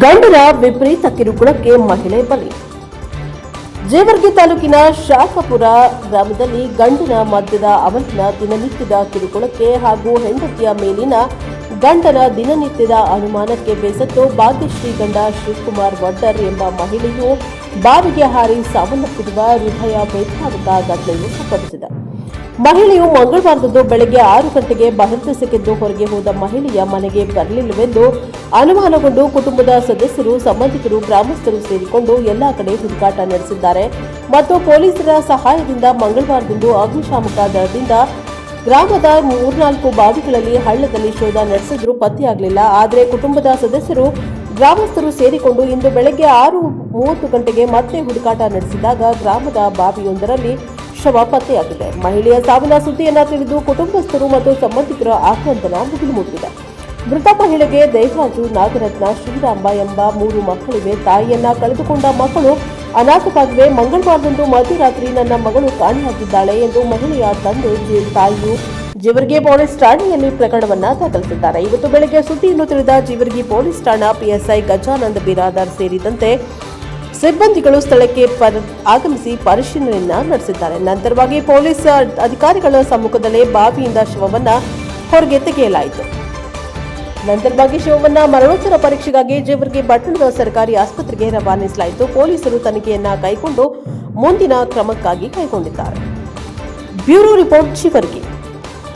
ಗಂಡನ ವಿಪರೀತ ಕಿರುಕುಳಕ್ಕೆ ಮಹಿಳೆ ಬಲಿ. ಜೇವರ್ಗಿ ತಾಲೂಕಿನ ಶಾಖಪುರ ಗ್ರಾಮದಲ್ಲಿ ಗಂಡನ ಮದ್ಯದ ಅವಲಿನ ದಿನನಿತ್ಯದ ಕಿರುಕುಳಕ್ಕೆ ಹಾಗೂ ಹೆಂಡತಿಯ ಮೇಲಿನ ಗಂಡನ ದಿನನಿತ್ಯದ ಅನುಮಾನಕ್ಕೆ ಬೇಸತ್ತು ಭಾಗ್ಯಶ್ರೀ ಗಂಡ ಶಿವಕುಮಾರ್ ವಡ್ಡರ್ ಎಂಬ ಮಹಿಳೆಯು ಬಾವಿಗೆ ಹಾರಿ ಸಾವನ್ನಪ್ಪಿರುವ ಹೃದಯ ಭೇದಾತ್ಮಕ ಘಟನೆಯು ಸಂಭವಿಸಿದೆ. ಮಹಿಳೆಯು ಮಂಗಳವಾರದಂದು ಬೆಳಗ್ಗೆ 6 ಗಂಟೆಗೆ ಬಹಿರ್ದೆಸೆಗೆದ್ದು ಹೊರಗೆ ಹೋದ ಮಹಿಳೆಯ ಮನೆಗೆ ಬರಲಿಲ್ಲವೆಂದು ಅನುಮಾನಗೊಂಡು ಕುಟುಂಬದ ಸದಸ್ಯರು, ಸಂಬಂಧಿಕರು, ಗ್ರಾಮಸ್ಥರು ಸೇರಿಕೊಂಡು ಎಲ್ಲಾ ಕಡೆ ಹುಡುಕಾಟ ನಡೆಸಿದ್ದಾರೆ ಮತ್ತು ಪೊಲೀಸರ ಸಹಾಯದಿಂದ ಮಂಗಳವಾರದಂದು ಅಗ್ನಿಶಾಮಕ ದಳದಿಂದ ಗ್ರಾಮದ 3-4 ಬಾವಿಗಳಲ್ಲಿ ಹಳ್ಳದಲ್ಲಿ ಶೋಧ ನಡೆಸಿದ್ರೂ ಪತ್ತೆಯಾಗಲಿಲ್ಲ. ಆದರೆ ಕುಟುಂಬದ ಸದಸ್ಯರು, ಗ್ರಾಮಸ್ಥರು ಸೇರಿಕೊಂಡು ಇಂದು ಬೆಳಗ್ಗೆ 6:30 ಗಂಟೆಗೆ ಮತ್ತೆ ಹುಡುಕಾಟ ನಡೆಸಿದಾಗ ಗ್ರಾಮದ ಬಾವಿಯೊಂದರಲ್ಲಿ ಶವ ಪತ್ತೆಯಾಗಿದೆ. ಮಹಿಳೆಯ ಸಾವಿನ ಸುದ್ದಿಯನ್ನ ತಿಳಿದು ಕುಟುಂಬಸ್ಥರು ಮತ್ತು ಸಂಬಂಧಿಕರ ಆಕ್ರಂದನ ಮುಗಿಲು ಮುಟ್ಟಿದೆ. ಮೃತ ಮಹಿಳೆಗೆ ದೇವರಾಜು, ನಾಗರತ್ನ, ಶ್ರೀರಾಂಬ ಎಂಬ 3 ಮಕ್ಕಳಿವೆ. ತಾಯಿಯನ್ನ ಕಳೆದುಕೊಂಡ ಮಕ್ಕಳು ಅನಾಥವಾಗಿವೆ. ಮಂಗಳವಾರದಂದು ಮಧ್ಯರಾತ್ರಿ ನನ್ನ ಮಗಳು ಕಾಣೆಯಾಗಿದ್ದಾಳೆ ಎಂದು ಮಹಿಳೆಯ ತಾಯಿಯು ಜೇವರ್ಗಿ ಪೊಲೀಸ್ ಠಾಣೆಯಲ್ಲಿ ಪ್ರಕರಣವನ್ನ ದಾಖಲಿಸಿದ್ದಾರೆ. ಇವತ್ತು ಬೆಳಗ್ಗೆ ಸುದ್ದಿಯನ್ನು ತಿಳಿದ ಜೇವರ್ಗಿ ಪೊಲೀಸ್ ಠಾಣಾ ಪಿಎಸ್ಐ ಗಜಾನಂದ್ ಬಿರಾದಾರ್ ಸೇರಿದಂತೆ ಸಿಬ್ಬಂದಿಗಳು ಸ್ಥಳಕ್ಕೆ ಆಗಮಿಸಿ ಪರಿಶೀಲನೆಯನ್ನ ನಡೆಸಿದ್ದಾರೆ. ನಂತರವಾಗಿ ಪೊಲೀಸ್ ಅಧಿಕಾರಿಗಳ ಸಮ್ಮುಖದಲ್ಲೇ ಬಾವಿಯಿಂದ ಶವವನ್ನ ಹೊರಗೆ ತೆಗೆಯಲಾಯಿತು. ನಂತರವಾಗಿ ಶವವನ್ನ ಮರಣೋತ್ತರ ಪರೀಕ್ಷೆಗಾಗಿ ಜೇವರ್ಗಿ ಪಟ್ಟಣದ ಸರ್ಕಾರಿ ಆಸ್ಪತ್ರೆಗೆ ರವಾನಿಸಲಾಯಿತು. ಪೊಲೀಸರು ತನಿಖೆಯನ್ನ ಕೈಗೊಂಡು ಮುಂದಿನ ಕ್ರಮಕ್ಕಾಗಿ ಕೈಗೊಂಡಿದ್ದಾರೆ. Bureau report, Jevargi.